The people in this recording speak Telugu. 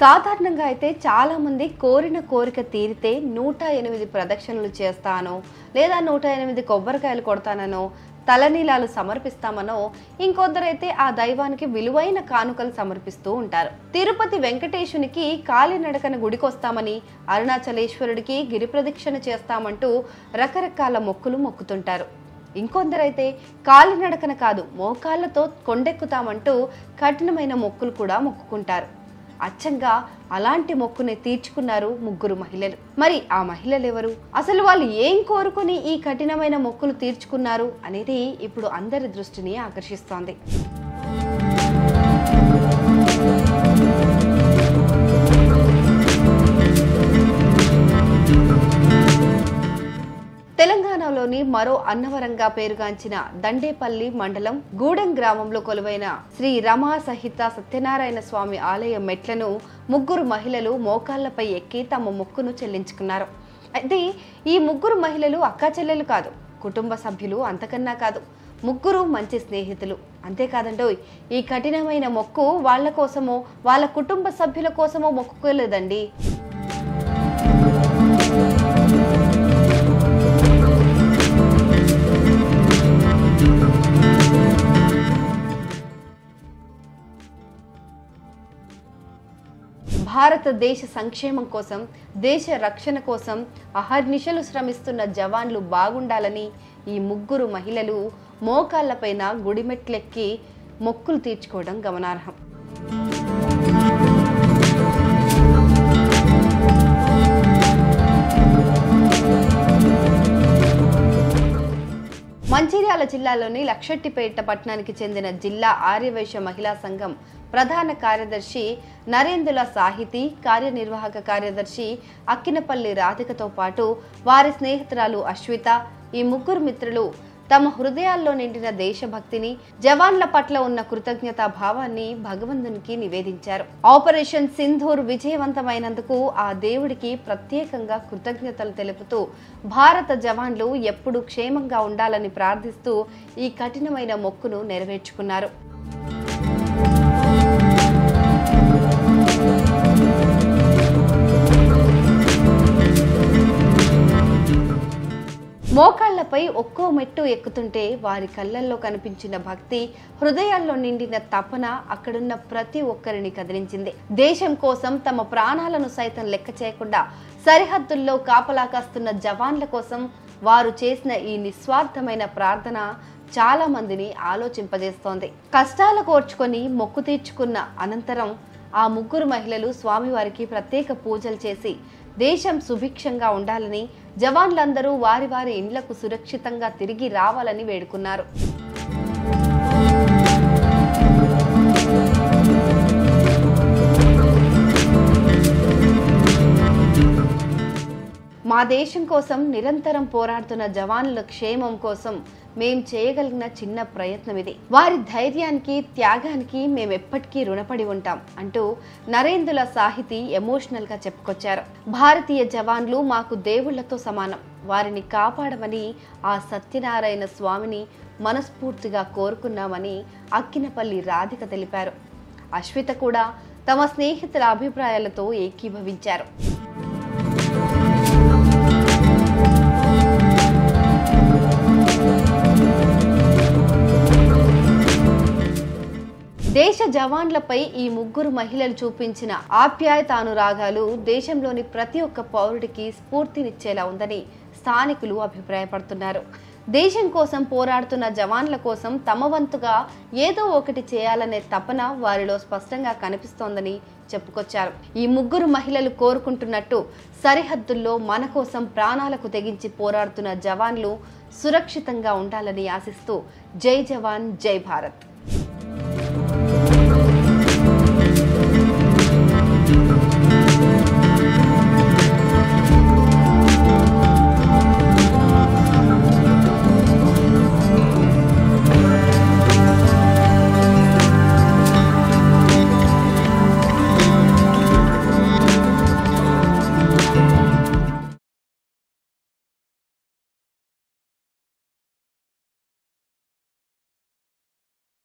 సాధారణంగా అయితే చాలా మంది కోరిన కోరిక తీరితే 108 ప్రదక్షిణలు చేస్తానో లేదా 108 కొబ్బరికాయలు కొడతాననో తలనీలాలు సమర్పిస్తామనో ఇంకొందరైతే ఆ దైవానికి విలువైన కానుకలు సమర్పిస్తూ ఉంటారు. తిరుపతి వెంకటేశునికి కాలినడకన గుడికొస్తామని, అరుణాచలేశ్వరుడికి గిరి ప్రదక్షిణ చేస్తామంటూ రకరకాల మొక్కులు మొక్కుతుంటారు. ఇంకొందరైతే కాలినడకన కాదు మోకాళ్లతో కొండెక్కుతామంటూ కఠినమైన మొక్కులు కూడా మొక్కుకుంటారు. అచ్చంగా అలాంటి మొక్కుని తీర్చుకున్నారు ముగ్గురు మహిళలు. మరి ఆ మహిళలు ఎవరు, అసలు వాళ్ళు ఏం కోరుకుని ఈ కఠినమైన మొక్కులు తీర్చుకున్నారు అనేది ఇప్పుడు అందరి దృష్టిని ఆకర్షిస్తోంది. తెలంగాణలోని మరో అన్నవరంగా పేరుగాంచిన దండేపల్లి మండలం గూడెం గ్రామంలో కొలువైన శ్రీ రమా సహిత సత్యనారాయణ స్వామి ఆలయ మెట్లను ముగ్గురు మహిళలు మోకాళ్లపై ఎక్కి తమ మొక్కును చెల్లించుకున్నారు. అయితే ఈ ముగ్గురు మహిళలు అక్కా చెల్లెలు కాదు, కుటుంబ సభ్యులు అంతకన్నా కాదు, ముగ్గురు మంచి స్నేహితులు. అంతేకాదండోయ్, ఈ కఠినమైన మొక్కు వాళ్ళ కోసమో వాళ్ళ కుటుంబ సభ్యుల కోసమో మొక్కుకోలేదండి. భారతదేశ సంక్షేమం కోసం, దేశ రక్షణ కోసం అహర్నిశలు శ్రమిస్తున్న జవాన్లు బాగుండాలని ఈ ముగ్గురు మహిళలు మోకాళ్లపైన గుడిమెట్లెక్కి మొక్కులు తీర్చుకోవడం గమనార్హం. మంచిర్యాల జిల్లాలోని లక్షెట్టిపేట పట్టణానికి చెందిన జిల్లా ఆర్యవైశ్య మహిళా సంఘం ప్రధాన కార్యదర్శి నరేందుల సాహితీ, కార్యనిర్వాహక కార్యదర్శి అక్కినపల్లి రాధికతో పాటు వారి స్నేహితురాలు అశ్విత, ఈ ముగ్గురు మిత్రులు తమ హృదయాల్లో నిండిన దేశభక్తిని, జవాన్ల పట్ల ఉన్న కృతజ్ఞతా భావాన్ని భగవంతునికి నివేదించారు. ఆపరేషన్ సింధూర్ విజయవంతమైనందుకు ఆ దేవుడికి ప్రత్యేకంగా కృతజ్ఞతలు తెలుపుతూ భారత జవాన్లు ఎప్పుడూ క్షేమంగా ఉండాలని ప్రార్థిస్తూ ఈ కఠినమైన మొక్కును నెరవేర్చుకున్నారు. మోకాళ్లపై ఒక్కో మెట్టు ఎక్కుతుంటే వారి కళ్ళల్లో కనిపించిన భక్తి, హృదయాల్లో నిండిన తపన అక్కడున్న ప్రతి ఒక్కరిని కదిలించింది. దేశం కోసం తమ ప్రాణాలను సైతం లెక్క చేయకుండా సరిహద్దుల్లో కాపలా కాస్తున్న జవాన్ల కోసం వారు చేసిన ఈ నిస్వార్థమైన ప్రార్థన చాలా మందిని ఆలోచింపజేస్తోంది. కష్టాలు కోర్చుకొని మొక్కు తీర్చుకున్న అనంతరం ఆ ముగ్గురు మహిళలు స్వామివారికి ప్రత్యేక పూజలు చేసి దేశం సుభిక్షంగా ఉండాలని, జవాన్లందరూ వారి వారి ఇండ్లకు సురక్షితంగా తిరిగి రావాలని వేడుకున్నారు. మా దేశం కోసం నిరంతరం పోరాడుతున్న జవాన్ల క్షేమం కోసం మేం చేయగలిగిన చిన్న ప్రయత్నం ఇది. వారి ధైర్యానికి, త్యాగానికి మేమెప్పటికీ రుణపడి ఉంటాం అంటూ నరేందుల సాహితీ ఎమోషనల్ గా చెప్పుకొచ్చారు. భారతీయ జవాన్లు మాకు దేవుళ్లతో సమానం, వారిని కాపాడమని ఆ సత్యనారాయణ స్వామిని మనస్ఫూర్తిగా కోరుకున్నామని అక్కినపల్లి రాధిక తెలిపారు. అశ్విత కూడా తమ స్నేహితుల అభిప్రాయాలతో ఏకీభవించారు. దేశ జవాన్లపై ఈ ముగ్గురు మహిళలు చూపించిన ఆప్యాయతానురాగాలు దేశంలోని ప్రతి ఒక్క పౌరుడికి స్ఫూర్తినిచ్చేలా ఉందని స్థానికులు అభిప్రాయపడుతున్నారు. దేశం కోసం పోరాడుతున్న జవాన్ల కోసం తమ వంతుగా ఏదో ఒకటి చేయాలనే తపన వారిలో స్పష్టంగా కనిపిస్తోందని చెప్పుకొచ్చారు. ఈ ముగ్గురు మహిళలు కోరుకుంటున్నట్టు సరిహద్దుల్లో మన కోసం ప్రాణాలకు తెగించి పోరాడుతున్న జవాన్లు సురక్షితంగా ఉండాలని ఆశిస్తూ జై జవాన్ జై భారత్.